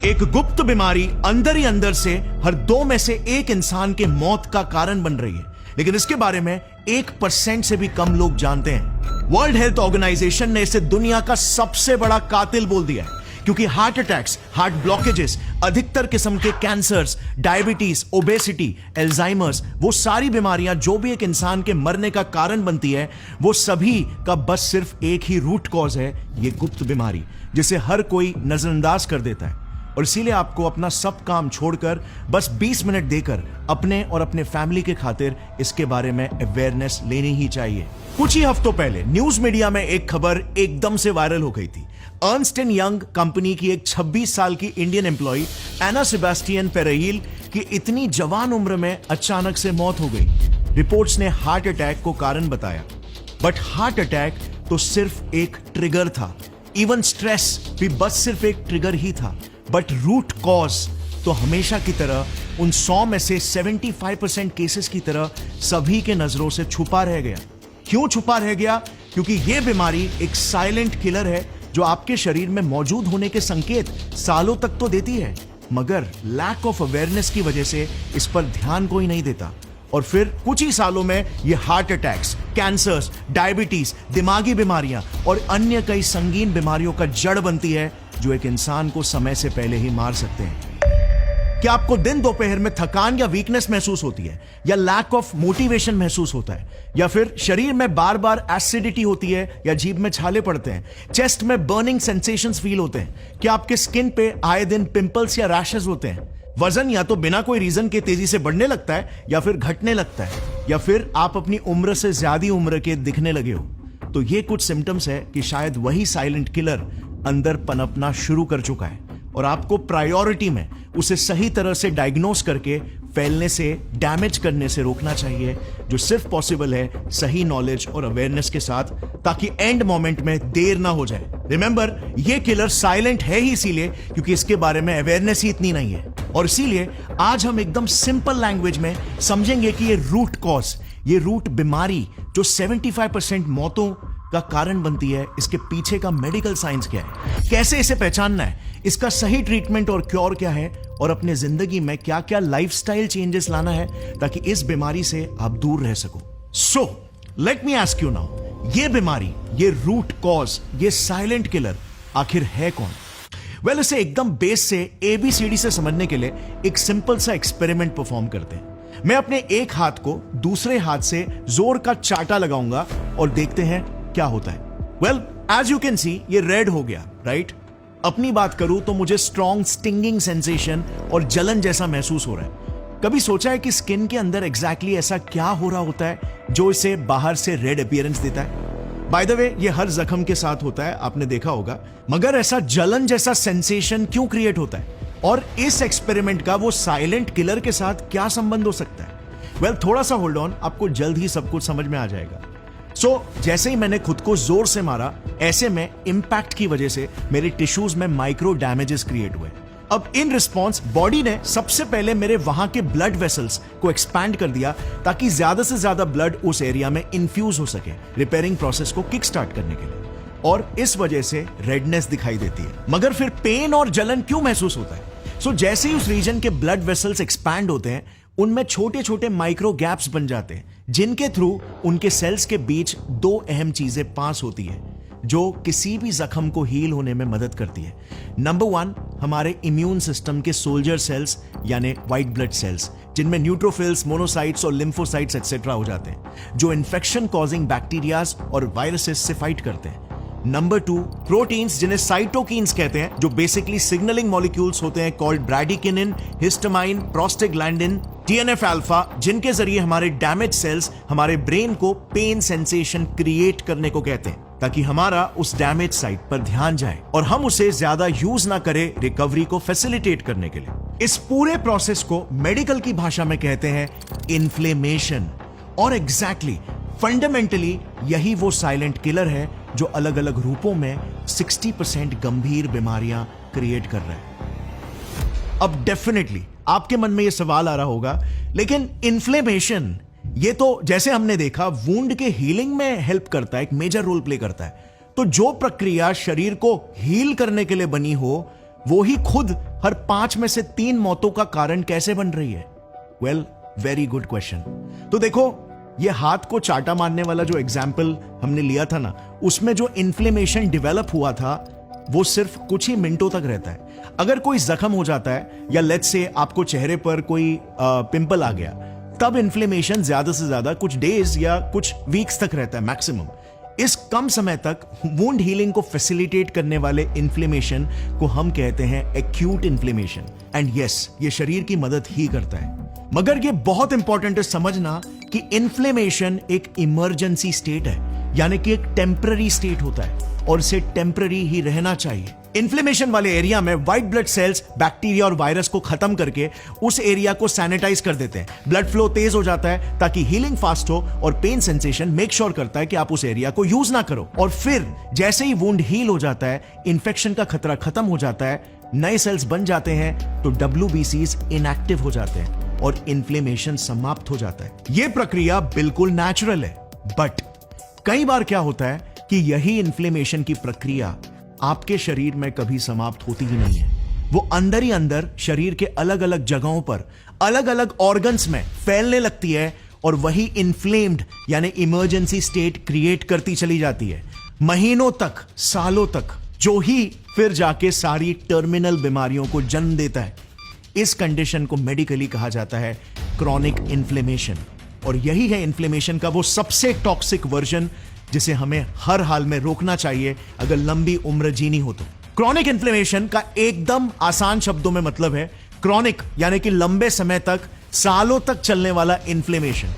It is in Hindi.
एक गुप्त बीमारी अंदर ही अंदर से हर 2 में से 1 इंसान के मौत का कारण बन रही है, लेकिन इसके बारे में 1% से भी कम लोग जानते हैं। वर्ल्ड हेल्थ ऑर्गेनाइजेशन ने इसे दुनिया का सबसे बड़ा कातिल बोल दिया है, क्योंकि हार्ट अटैक्स, हार्ट ब्लॉकेजेस, अधिकतर किस्म के कैंसर्स, डायबिटीज, ओबेसिटी, एल्जाइमर्स, वो सारी बीमारियां जो भी एक इंसान के मरने का कारण बनती है, वो सभी का बस सिर्फ एक ही रूट कॉज है, ये गुप्त बीमारी, जिसे हर कोई नजरअंदाज कर देता है। और इसीलिए आपको अपना सब काम छोड़कर बस 20 मिनट देकर अपने और अपने फैमिली के खातिर इसके बारे में अवेयरनेस लेनी ही चाहिए। कुछ ही हफ्तों पहले न्यूज मीडिया में एक खबर एकदम से वायरल हो गई थी। अर्नस्ट एंड यंग कंपनी की एक 26 साल की इंडियन एम्प्लॉय एना सेबेस्टियन पेरेहिल की इतनी जवान उम्र में अचानक से मौत हो गई। रिपोर्ट्स ने हार्ट अटैक को कारण बताया, बट हार्ट अटैक तो सिर्फ एक ट्रिगर था। इवन स्ट्रेस भी बस सिर्फ एक ट्रिगर ही था, बट रूट कॉज तो हमेशा की तरह उन 100 में से 75% केसेस की तरह सभी के नजरों से छुपा रह गया। क्यों छुपा रह गया? क्योंकि यह बीमारी एक साइलेंट किलर है जो आपके शरीर में मौजूद होने के संकेत सालों तक तो देती है, मगर लैक ऑफ अवेयरनेस की वजह से इस पर ध्यान कोई नहीं देता। और फिर कुछ ही सालों में ये हार्ट अटैक्स, कैंसर्स, डायबिटीज, दिमागी बीमारियां और अन्य कई संगीन बीमारियों का जड़ बनती है, जो एक इंसान को समय से पहले ही मार सकते हैं। क्या आपको दिन दोपहर में थकान या वीकनेस महसूस होती है, या लैक ऑफ मोटिवेशन महसूस होता है, या फिर शरीर में बार बार एसिडिटी होती है, या जीभ में छाले पड़ते हैं, चेस्ट में बर्निंग सेंसेशंस फील होते हैं? क्या आपके स्किन पे आए दिन पिंपल्स या रैशेस होते हैं? वजन या तो बिना कोई रीजन के तेजी से बढ़ने लगता है, या फिर घटने लगता है, या फिर आप अपनी उम्र से ज्यादा उम्र के दिखने लगे हो? तो ये कुछ सिम्टम्स है कि शायद वही साइलेंट किलर अंदर पनपना शुरू कर चुका है, और आपको प्रायोरिटी में उसे सही तरह से डायग्नोस करके फैलने से, डैमेज करने से रोकना चाहिए, जो सिर्फ पॉसिबल है सही नॉलेज और अवेयरनेस के साथ, ताकि एंड मोमेंट में देर ना हो जाए। रिमेंबर, ये किलर साइलेंट है ही इसीलिए क्योंकि इसके बारे में अवेयरनेस ही इतनी नहीं है। और इसीलिए आज हम एकदम सिंपल लैंग्वेज में समझेंगे कि ये रूट कॉज, ये रूट बीमारी जो 75% मौतों का कारण बनती है, इसके पीछे का मेडिकल साइंस क्या है, कैसे इसे पहचानना है, इसका सही ट्रीटमेंट और क्योर क्या है, और अपने जिंदगी में क्या क्या लाइफस्टाइल चेंजेस लाना है ताकि इस बीमारी से आप दूर रह सको। So let me ask you now, ये बीमारी, ये रूट कॉज, ये साइलेंट किलर आखिर है कौन? वेल, इसे एकदम बेस से ABCD से समझने के लिए एक सिंपल सा एक्सपेरिमेंट परफॉर्म करते हैं। मैं अपने एक हाथ को दूसरे हाथ से जोर का चाटा लगाऊंगा और देखते हैं क्या होता है। Well, as you can see ये रेड हो गया, राइट? अपनी बात करूं तो मुझे स्ट्रॉन्ग स्टिंगिंग सेंसेशन और जलन जैसा महसूस हो रहा है। कभी सोचा है कि स्किन के अंदर एग्जैक्टली ऐसा क्या हो रहा होता है जो इसे बाहर से रेड अपीयरेंस देता है? बाय द वे, ये हर जख्म के साथ होता है, आपने देखा होगा, मगर ऐसा जलन जैसा सेंसेशन क्यों क्रिएट होता है, और इस एक्सपेरिमेंट का वो साइलेंट किलर के साथ क्या संबंध हो सकता है? वेल, थोड़ा सा होल्ड ऑन, आपको जल्द ही सब कुछ समझ में आ जाएगा। जैसे ही मैंने खुद को जोर से मारा, ऐसे में इंपैक्ट की वजह से मेरे टिश्यूज में माइक्रो डैमेजेस क्रिएट हुए। अब इन रिस्पॉन्स बॉडी ने सबसे पहले मेरे वहां के ब्लड वेसल्स को एक्सपैंड कर दिया ताकि ज्यादा से ज्यादा ब्लड उस एरिया में इन्फ्यूज हो सके, रिपेयरिंग प्रोसेस को किक स्टार्ट करने के लिए, और इस वजह से रेडनेस दिखाई देती है। मगर फिर पेन और जलन क्यों महसूस होता है? जैसे ही उस रीजन के ब्लड वेसल्स एक्सपैंड होते हैं, उनमें छोटे छोटे माइक्रो गैप्स बन जाते हैं, जिनके थ्रू उनके सेल्स के बीच 2 अहम चीजें पास होती है जो किसी भी जख्म को हील होने में मदद करती है। नंबर 1, हमारे इम्यून सिस्टम के सोल्जर सेल्स यानी व्हाइट ब्लड सेल्स, जिनमें न्यूट्रोफिल्स, मोनोसाइट्स और लिम्फोसाइट्स एक्सेट्रा हो जाते हैं, जो इन्फेक्शन कॉजिंग बैक्टीरियाज और वायरसेस से फाइट करते हैं। नंबर 2, प्रोटीन्स जिन्हें साइटोकिन्स कहते हैं, जो बेसिकली सिग्नलिंग मॉलिक्यूल्स होते हैं, called bradykinin, histamine, prostaglandin, TNF alpha, जिनके जरिए हमारे डैमेज सेल्स हमारे ब्रेन को पेन सेंसेशन क्रिएट करने को कहते हैं, ताकि हमारा उस डैमेज साइट पर ध्यान जाए और हम उसे ज्यादा यूज ना करें रिकवरी को फैसिलिटेट करने के लिए। इस पूरे प्रोसेस को मेडिकल की भाषा में कहते हैं इन्फ्लेमेशन, और एग्जैक्टली फंडामेंटली यही वो साइलेंट किलर है जो अलग अलग रूपों में 60% गंभीर बीमारियां क्रिएट कर रहा है। अब डेफिनेटली आपके मन में यह सवाल आ रहा होगा, लेकिन इन्फ्लेमेशन ये तो जैसे हमने देखा वुंड के हीलिंग में हेल्प करता है, एक मेजर रोल प्ले करता है, तो जो प्रक्रिया शरीर को हील करने के लिए बनी हो वो ही खुद हर 5 में से 3 मौतों का कारण कैसे बन रही है? Well, very good question. तो देखो, ये हाथ को चाटा मारने वाला जो एग्जाम्पल हमने लिया था ना, उसमें जो इन्फ्लेमेशन डेवलप हुआ था वो सिर्फ कुछ ही मिनटों तक रहता है। अगर कोई जख्म हो जाता है या लेट्स से आपको चेहरे पर कोई पिंपल आ गया, तब इन्फ्लेमेशन ज्यादा से ज्यादा कुछ डेज या कुछ वीक्स तक रहता है मैक्सिमम। इस कम समय तक वुंड हीलिंग को फैसिलिटेट करने वाले इन्फ्लेमेशन को हम कहते हैं एक्यूट इन्फ्लेमेशन। एंड यस, ये शरीर की मदद ही करता है। मगर ये बहुत इंपॉर्टेंट है समझना कि इन्फ्लेमेशन एक इमरजेंसी स्टेट है, यानी कि एक टेम्पररी स्टेट होता है और इसे टेम्पररी ही रहना चाहिए। इन्फ्लेमेशन वाले एरिया में व्हाइट ब्लड सेल्स बैक्टीरिया और वायरस को खत्म करके उस एरिया को सैनिटाइज कर देते हैं। ब्लड फ्लो तेज हो जाता है ताकि हीलिंग फास्ट हो, और पेन सेंसेशन मेक श्योर करता है कि आप उस एरिया को यूज ना करो। और फिर जैसे ही वुंड हील हो जाता है, इंफेक्शन का खतरा खत्म हो जाता है, नए सेल्स बन जाते हैं, तो WBCs इनएक्टिव हो जाते हैं और इन्फ्लेमेशन समाप्त हो जाता है। यह प्रक्रिया बिल्कुल नेचुरल है। बट कई बार क्या होता है कि यही इन्फ्लेमेशन की प्रक्रिया आपके शरीर में कभी समाप्त होती ही नहीं है। वो अंदर ही अंदर शरीर के अलग अलग जगहों पर, अलग अलग ऑर्गन्स में फैलने लगती है और वही इन्फ्लेम्ड यानी इमरजेंसी स्टेट क्रिएट करती चली जाती है, महीनों तक, सालों तक, जो ही फिर जाके सारी टर्मिनल बीमारियों को जन्म देता है। इस कंडीशन को मेडिकली कहा जाता है क्रॉनिक इन्फ्लेमेशन। और यही है इन्फ्लेमेशन का वो सबसे टॉक्सिक वर्जन जिसे हमें हर हाल में रोकना चाहिए अगर लंबी उम्र जीनी हो तो। क्रॉनिक इन्फ्लेमेशन का एकदम आसान शब्दों में मतलब है क्रॉनिक यानी कि लंबे समय तक, सालों तक चलने वाला इन्फ्लेमेशन।